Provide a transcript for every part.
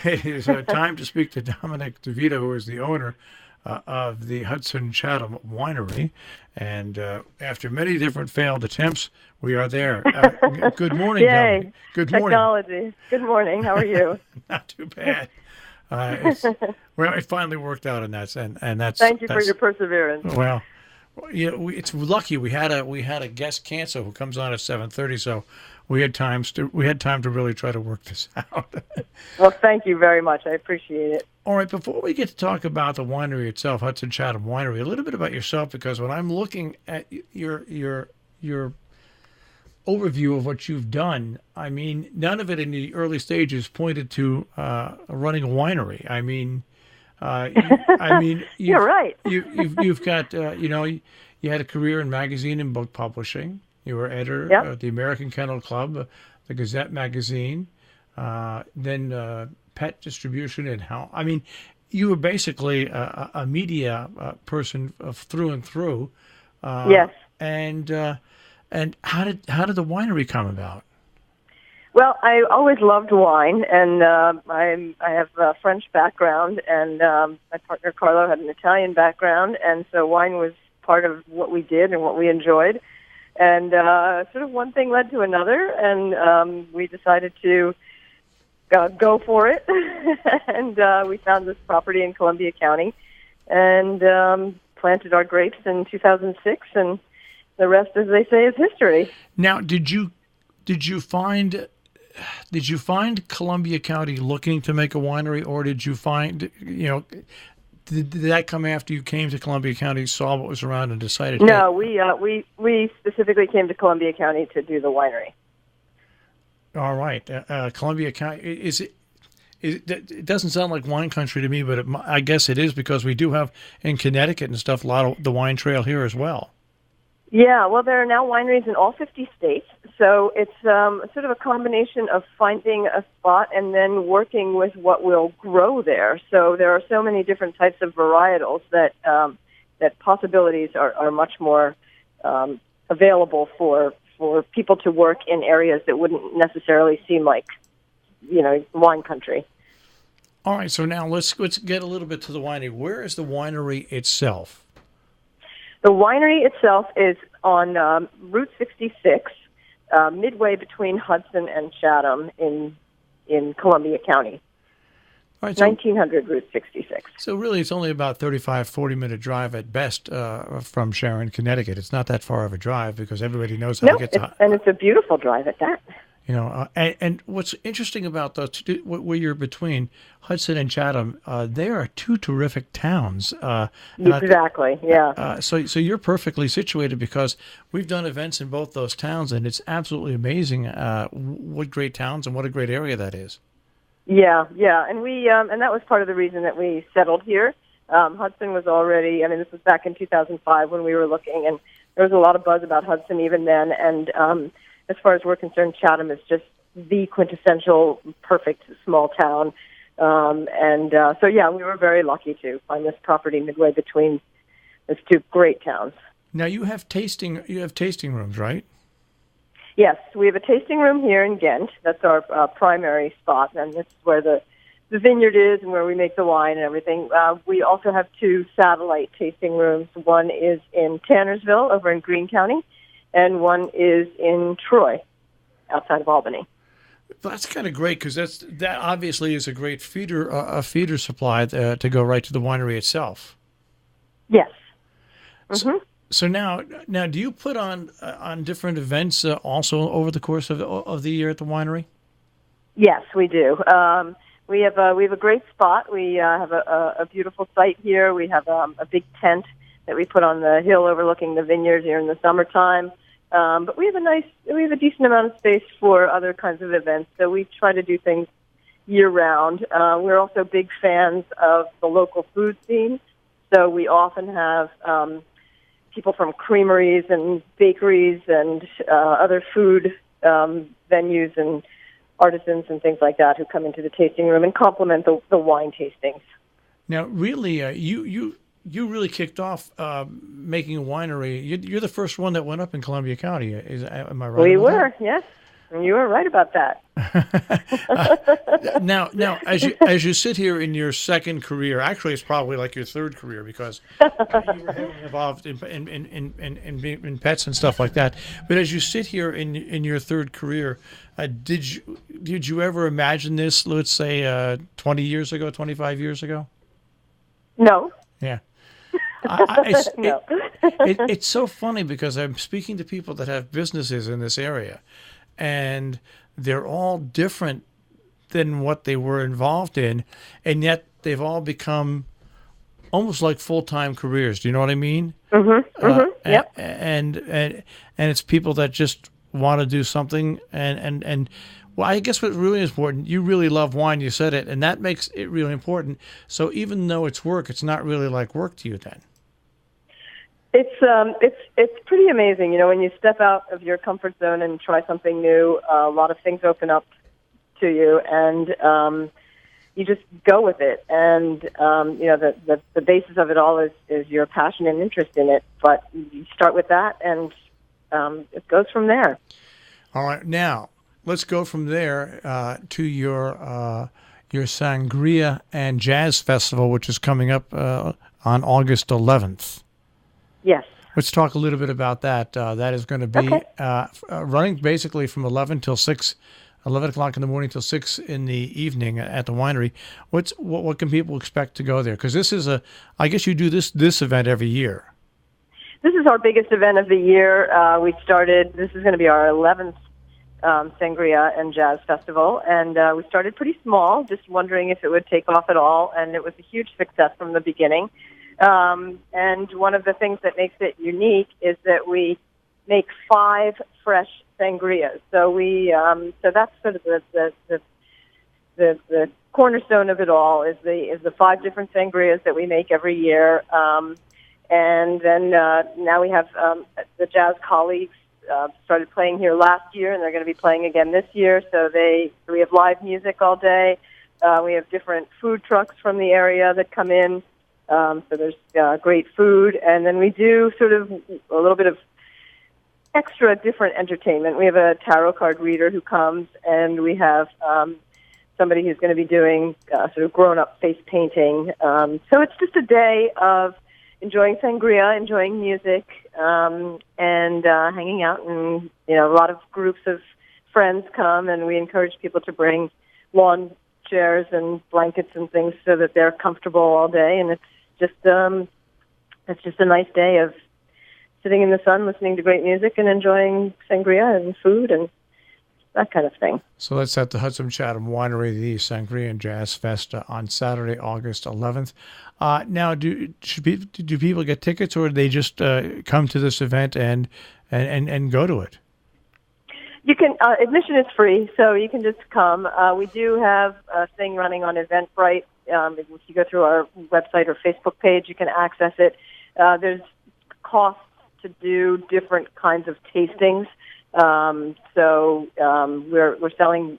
It is time to speak to Dominique DeVito, who is the owner of the Hudson-Chatham Winery. And after many different failed attempts, we are there. Good morning, Dominique. Yay. Good morning. Technology. Good morning. How are you? Not too bad. It's, well, it finally worked out, and that's Thank you for your perseverance. well. Yeah, it's lucky we had a guest cancel who comes on at 7:30, so we had time to really try to work this out. Well, thank you very much. I appreciate it. All right, before we get to talk about the winery itself, Hudson-Chatham Winery, a little bit about yourself, because when I'm looking at your overview of what you've done, I mean, none of it in the early stages pointed to running a winery. I mean, You're right. You've got you had a career in magazine and book publishing. You were editor Yep. at the American Kennel Club, the Gazette magazine, then pet distribution and how. I mean, you were basically a media person through and through. Yes. And how did the winery come about? Well, I always loved wine, and I have a French background, and my partner Carlo had an Italian background, and so wine was part of what we did and what we enjoyed. And sort of one thing led to another, and we decided to go for it. And we found this property in Columbia County and planted our grapes in 2006, and the rest, as they say, is history. Now, did you find Columbia County looking to make a winery, or did you find, did that come after you came to Columbia County, saw what was around, and decided? No, we specifically came to Columbia County to do the winery. All right, Columbia County it doesn't sound like wine country to me, but I guess it is, because we do have in Connecticut and stuff a lot of the wine trail here as well. Yeah, well, there are now wineries in all 50 states, so it's sort of a combination of finding a spot and then working with what will grow there. So there are so many different types of varietals that possibilities are much more available for people to work in areas that wouldn't necessarily seem like, wine country. All right, so now let's get a little bit to the winery. Where is the winery itself? The winery itself is on Route 66, midway between Hudson and Chatham in Columbia County. All right, so, 1900 Route 66. So really it's only about 35, 40-minute drive at best from Sharon, Connecticut. It's not that far of a drive, because everybody knows how to get to... And it's a beautiful drive at that. And what's interesting about those, where you're between Hudson and Chatham, they are two terrific towns. Exactly, yeah. So you're perfectly situated, because we've done events in both those towns, and it's absolutely amazing what great towns and what a great area that is. Yeah, and we and that was part of the reason that we settled here. Hudson was already, this was back in 2005 when we were looking, and there was a lot of buzz about Hudson even then, and as far as we're concerned, Chatham is just the quintessential perfect small town. So we were very lucky to find this property midway between those two great towns. Now you have tasting rooms, right? Yes, we have a tasting room here in Ghent. That's our primary spot, and this is where the vineyard is and where we make the wine and everything. We also have two satellite tasting rooms. One is in Tannersville over in Greene County, and one is in Troy, outside of Albany. Well, that's kind of great, because that obviously is a great feeder supply to go right to the winery itself. Yes. Mm-hmm. So now, do you put on different events also over the course of the year at the winery? Yes, we do. We have a great spot. We have a beautiful site here. We have a big tent that we put on the hill overlooking the vineyard here in the summertime. But we have a decent amount of space for other kinds of events. So we try to do things year round. We're also big fans of the local food scene. So we often have people from creameries and bakeries and other food venues and artisans and things like that who come into the tasting room and complement the wine tastings. Now, really, you really kicked off making a winery. You're the first one that went up in Columbia County. Am I right? We were, yes. You were right about that. Now, as you sit here in your second career, actually, it's probably like your third career because you were heavily involved in pets and stuff like that. But as you sit here in your third career, did you ever imagine this? Let's say 20 years ago, 25 years ago. No. Yeah. No. It's so funny because I'm speaking to people that have businesses in this area, and they're all different than what they were involved in, and yet they've all become almost like full-time careers. Do you know what I mean? Yep. And it's people that just want to do something, and well, I guess what's really important, you really love wine, you said it, and that makes it really important. So even though it's work, it's not really like work to you then. It's pretty amazing, when you step out of your comfort zone and try something new. A lot of things open up to you, and you just go with it. And the basis of it all is your passion and interest in it. But you start with that, and it goes from there. All right, now let's go from there to your Sangria and Jazz Festival, which is coming up on August 11th. Yes. Let's talk a little bit about that. That is going to be running basically from 11 o'clock in the morning till 6 in the evening at the winery. What can people expect to go there? Because this is I guess you do this event every year. This is our biggest event of the year. This is going to be our 11th Sangria and Jazz Festival, and we started pretty small, just wondering if it would take off at all, and it was a huge success from the beginning. And one of the things that makes it unique is that we make 5 fresh sangrias. So so that's sort of the cornerstone of it all is the 5 different sangrias that we make every year. And then now we have the jazz colleagues started playing here last year, and they're going to be playing again this year. So we have live music all day. We have different food trucks from the area that come in. So there's great food, and then we do sort of a little bit of extra different entertainment. We have a tarot card reader who comes, and we have somebody who's going to be doing sort of grown-up face painting. So it's just a day of enjoying sangria, enjoying music, and hanging out. And a lot of groups of friends come, and we encourage people to bring lawn chairs and blankets and things so that they're comfortable all day. And it's just a nice day of sitting in the sun, listening to great music, and enjoying sangria and food and that kind of thing. So that's at the Hudson-Chatham Winery, the Sangria and Jazz Fest on Saturday, August 11th. Now, do people get tickets, or do they just come to this event and go to it? You can. Admission is free, so you can just come. We do have a thing running on Eventbrite. If you go through our website or Facebook page, you can access it. There's costs to do different kinds of tastings. So we're selling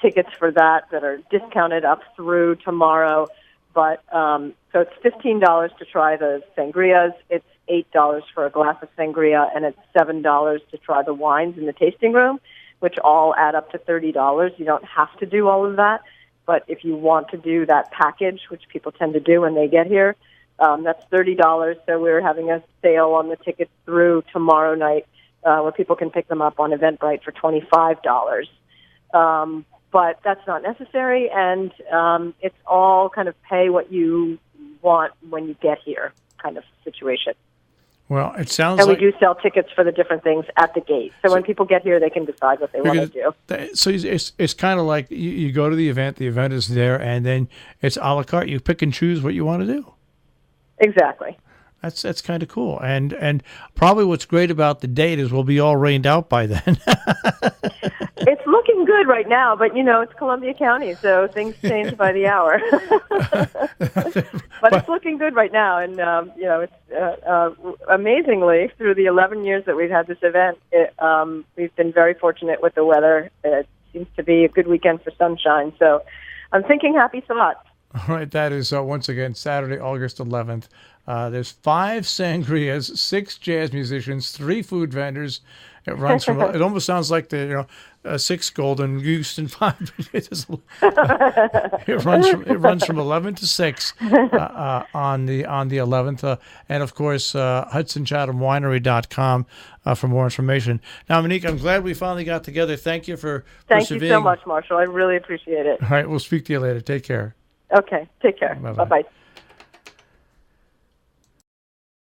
tickets for that are discounted up through tomorrow. But so it's $15 to try the sangrias. It's $8 for a glass of sangria, and it's $7 to try the wines in the tasting room, which all add up to $30. You don't have to do all of that, but if you want to do that package, which people tend to do when they get here, that's $30. So we're having a sale on the tickets through tomorrow night, where people can pick them up on Eventbrite for $25. But that's not necessary, and it's all kind of pay what you want when you get here kind of situation. Well, it sounds and like... we do sell tickets for the different things at the gate. So when people get here, they can decide what they want to do. So it's kind of like you go to the event is there, and then it's a la carte. You pick and choose what you want to do. Exactly. That's kind of cool. And probably what's great about the date is we'll be all rained out by then. It's looking good right now, but it's Columbia County, so things change by the hour. But it's looking good right now, and it's amazingly through the 11 years that we've had this event, we've been very fortunate with the weather. It seems to be a good weekend for sunshine, so I'm thinking happy thoughts. All right, that is once again Saturday, August 11th. There's 5 sangrias, 6 jazz musicians, 3 food vendors. It runs from. It almost sounds like the 6 golden goose and 5. It runs from 11 to 6 on the 11th, and of course Hudson-Chatham-Winery.com for more information. Now, Monique, I'm glad we finally got together. Thank you for Thank you so much, Marshall. I really appreciate it. All right, we'll speak to you later. Take care. Okay, take care. Bye-bye. Bye-bye.